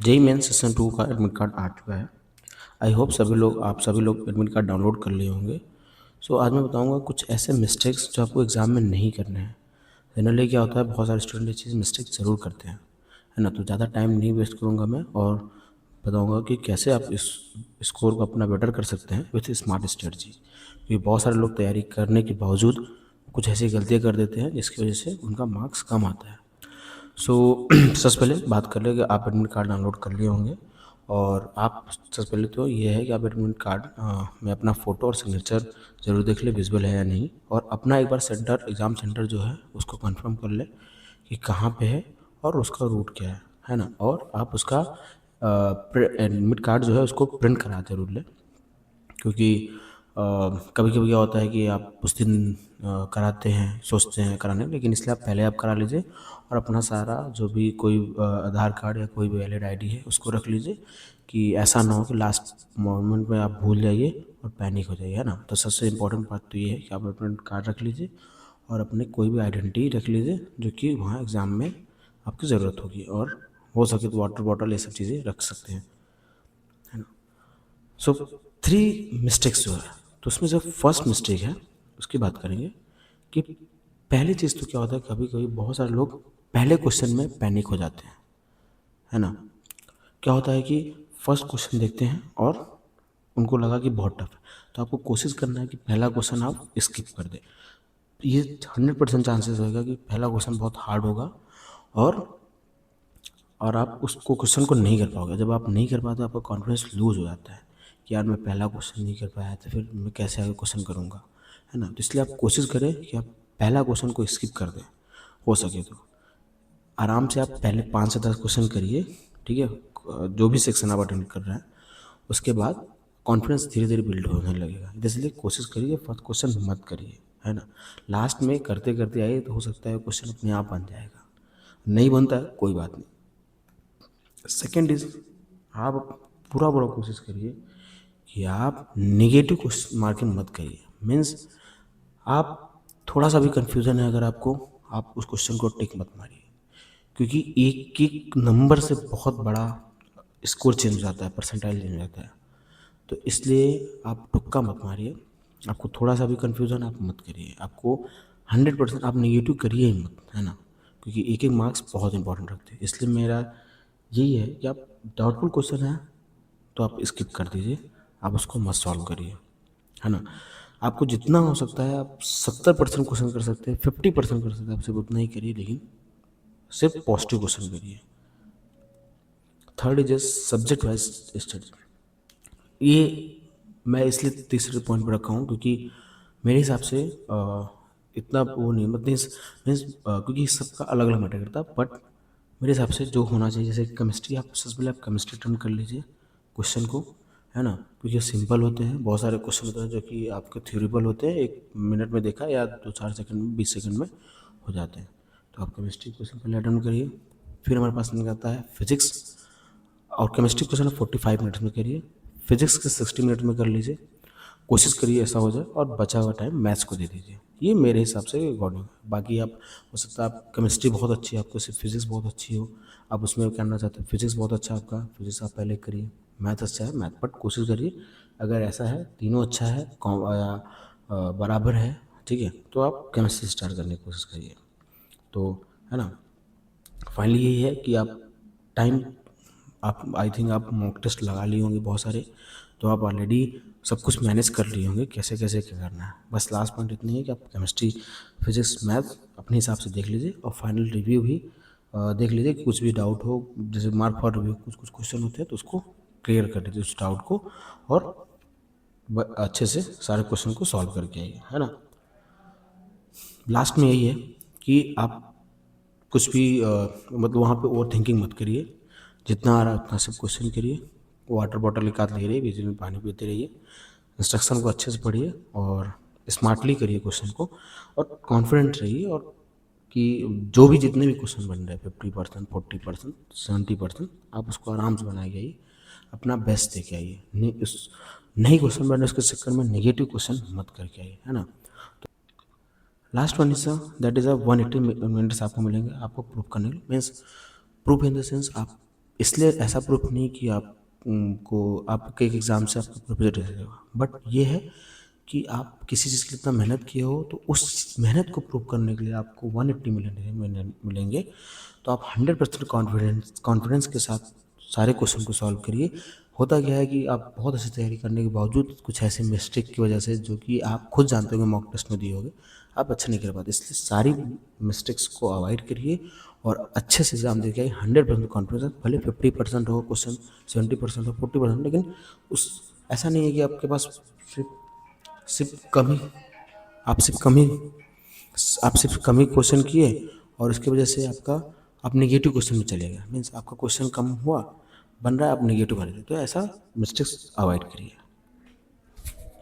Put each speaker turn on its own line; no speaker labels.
JEE main session 2 का admit card आ चुका है। आई होप आप सभी लोग एडमिट कार्ड डाउनलोड कर लिए होंगे। सो आज मैं बताऊंगा कुछ ऐसे मिस्टेक्स जो आपको एग्ज़ाम में नहीं करने हैं। जनरली क्या होता है, बहुत सारे स्टूडेंट ये चीज़ मिस्टेक ज़रूर करते हैं, है ना। तो ज़्यादा टाइम नहीं वेस्ट करूँगा मैं, और बताऊंगा कि कैसे आप इस स्कोर को अपना बेटर कर सकते हैं विथ स्मार्ट स्ट्रेटजी। क्योंकि बहुत सारे लोग तैयारी करने के बावजूद कुछ ऐसी गलतियाँ कर देते हैं जिसकी वजह से उनका मार्क्स कम आता है। सो सबसे पहले बात कर ले कि आप एडमिट कार्ड डाउनलोड कर लिए होंगे, और आप सबसे पहले तो ये है कि आप एडमिट कार्ड में अपना फ़ोटो और सिग्नेचर ज़रूर देख ले विजुअल है या नहीं, और अपना एक बार सेंटर, एग्ज़ाम सेंटर जो है उसको कंफर्म कर ले कि कहाँ पे है और उसका रूट क्या है ना। और आप उसका एडमिट कार्ड जो है उसको प्रिंट करा जरूर ले, क्योंकि कभी कभी क्या होता है कि आप उस दिन कराते हैं, सोचते हैं कराने, लेकिन इसलिए आप पहले आप करा लीजिए, और अपना सारा जो भी कोई आधार कार्ड या कोई भी वैलिड आईडी है उसको रख लीजिए, कि ऐसा ना हो कि लास्ट मोमेंट में आप भूल जाइए और पैनिक हो जाइए, है ना। तो सबसे इम्पोर्टेंट बात तो ये है कि आप अपना कार्ड रख लीजिए, और अपने कोई भी आइडेंटिटी रख लीजिए जो कि वहाँ एग्ज़ाम में आपकी ज़रूरत होगी, और हो सके तो वाटर बॉटल ये सब चीज़ें रख सकते हैं, है ना। सो 3 मिस्टेक्स जो है, तो उसमें जो फर्स्ट मिस्टेक है उसकी बात करेंगे कि पहली चीज़ तो क्या होता है, कभी कभी बहुत सारे लोग पहले क्वेश्चन में पैनिक हो जाते हैं, है ना। क्या होता है कि फर्स्ट क्वेश्चन देखते हैं और उनको लगा कि बहुत टफ है, तो आपको कोशिश करना है कि पहला क्वेश्चन आप स्किप कर दें। ये 100% चांसेस होगा कि पहला क्वेश्चन बहुत हार्ड होगा, और आप उसको क्वेश्चन को नहीं कर पाओगे। जब आप नहीं कर पाते आपका कॉन्फिडेंस लूज हो जाता है कि यार मैं पहला क्वेश्चन नहीं कर पाया तो फिर मैं कैसे आगे क्वेश्चन करूँगा, है ना। तो इसलिए आप कोशिश करें कि आप पहला क्वेश्चन को स्किप कर दें, हो सके तो आराम से आप पहले 5 से 10 क्वेश्चन करिए, ठीक है, जो भी सेक्शन आप अटेंड कर रहे हैं। उसके बाद कॉन्फिडेंस धीरे धीरे बिल्ड होने लगेगा, इसलिए कोशिश करिए फर्स्ट क्वेश्चन मत करिए, है ना। लास्ट में करते करते आइए तो हो सकता है क्वेश्चन अपने आप बन जाएगा, नहीं बनता है कोई बात नहीं। सेकेंड इज, आप पूरा पूरा कोशिश करिए कि आप नेगेटिव क्वेश्चन मार्किंग मत करिए। मीन्स आप थोड़ा सा भी कन्फ्यूज़न है अगर आपको, आप उस क्वेश्चन को टिक मत मारिए, क्योंकि एक एक नंबर से बहुत बड़ा स्कोर चेंज हो जाता है, परसेंटाइल चेंज हो जाता है। तो इसलिए आप तुक्का मत मारिए, आपको थोड़ा सा भी कन्फ्यूज़न आप मत करिए, आपको 100% आप नेगेटिव करिए ही मत, है ना। क्योंकि एक एक मार्क्स बहुत इंपॉर्टेंट रखते हैं, इसलिए मेरा यही है कि आप डाउटफुल क्वेश्चन है तो आप स्किप कर दीजिए, आप उसको मत सॉल्व करिए, है ना। आपको जितना हो सकता है आप 70% क्वेश्चन कर सकते हैं, 50% कर सकते हैं, आप सिर्फ उतना ही करिए, लेकिन सिर्फ पॉजिटिव क्वेश्चन करिए। Third is subject wise study. ये मैं इसलिए तीसरे पॉइंट पर रखा हूँ क्योंकि मेरे हिसाब से इतना वो नहीं, मतलब मीन्स क्योंकि सबका अलग अलग मैटर करता है, बट मेरे हिसाब से जो होना चाहिए, जैसे केमिस्ट्री, आप सबसे पहले आप केमिस्ट्री टर्न कर लीजिए क्वेश्चन को, है ना। क्योंकि सिंपल होते हैं, बहुत सारे क्वेश्चन होते हैं जो कि आपके थ्योरेबल होते हैं, 1 मिनट में देखा या 2-4 सेकंड में, 20 सेकंड में हो जाते हैं। तो आप केमिस्ट्री क्वेश्चन पहले अटेम्प्ट करिए। फिर हमारे पास निकल आता है फिजिक्स, और केमिस्ट्री क्वेश्चन आप 45 मिनट्स में करिए, फिजिक्स के 60 मिनट में कर लीजिए, कोशिश करिए ऐसा हो जाए, और बचा हुआ टाइम मैथ्स को दे दीजिए। ये मेरे हिसाब से अकॉर्डिंग है। बाकी आप, हो सकता है आप केमिस्ट्री बहुत अच्छी है आपको, सिर्फ फिजिक्स बहुत अच्छी हो, आप उसमें करना चाहते हैं फिजिक्स बहुत अच्छा है आपका, फिजिक्स आप पहले करिए, मैथ अच्छा है मैथ, बट कोशिश करिए अगर ऐसा है तीनों अच्छा है, बराबर है, ठीक है, तो आप केमिस्ट्री स्टार्ट करने की कोशिश करिए। तो, है ना, फाइनली यही है कि आप टाइम, आप आई थिंक आप मॉक टेस्ट लगा लिए होंगे बहुत सारे, तो आप ऑलरेडी सब कुछ मैनेज कर लिए होंगे कैसे कैसे क्या करना है। बस लास्ट पॉइंट इतनी है कि आप केमिस्ट्री, फिजिक्स, मैथ अपने हिसाब से देख लीजिए, और फाइनल रिव्यू भी देख लीजिए कि कुछ भी डाउट हो, जैसे मार्क फॉर रिव्यू कुछ कुछ क्वेश्चन होते हैं तो उसको क्लियर कर दीजिए उस डाउट को, और अच्छे से सारे क्वेश्चन को सॉल्व करके आइए, है ना। लास्ट में यही है कि आप कुछ भी मतलब वहाँ पे ओवर थिंकिंग मत करिए, जितना आ रहा है उतना सब क्वेश्चन करिए, वाटर बॉटल एक आध ले रहिए, बीच में पानी पीते रहिए, इंस्ट्रक्शन को अच्छे से पढ़िए, और स्मार्टली करिए क्वेश्चन को, और कॉन्फिडेंट रहिए, और कि जो भी जितने भी क्वेश्चन बन रहे हैं 50%, 40%, 70%, आप उसको आराम से बनाए आइए, अपना बेस्ट दे के आइए, नहीं उस नहीं क्वेश्चन बन रहे उसके चक्कर में नेगेटिव क्वेश्चन मत करके आइए, है ना। Last one is that is 180 minutes आपको मिलेंगे आपको प्रूफ करने के लिए। Means proof in the sense, आप इसलिए ऐसा प्रूफ नहीं कि आप को आपके एग्ज़ाम से आपका प्रोफेसर दे देगा, बट ये है कि आप किसी चीज़ के लिए इतना मेहनत किए हो तो उस मेहनत को प्रूव करने के लिए आपको 180 मिलेंगे। तो आप 100% कॉन्फिडेंस के साथ सारे क्वेश्चन को सॉल्व करिए। होता क्या है कि आप बहुत अच्छी तैयारी करने के बावजूद कुछ ऐसे मिस्टेक की वजह से, जो कि आप खुद जानते हो कि मॉक टेस्ट में दिए होगे, आप अच्छा नहीं कर पाते। इसलिए सारी मिस्टेक्स को अवॉइड करिए और अच्छे से एग्जाम देके आइए 100% कॉन्फिडेंस। भले 50% हो क्वेश्चन, 70% हो, 40%, लेकिन उस ऐसा नहीं है कि आपके पास सिर्फ सिर्फ कम ही आप सिर्फ कम ही आप सिर्फ कम ही क्वेश्चन किए और उसकी वजह से आप नेगेटिव क्वेश्चन में चले गए। मीन्स आपका क्वेश्चन कम हुआ बन रहा है, आप नेगेटिव कर रहे, तो ऐसा मिस्टेक्स अवॉइड करिए।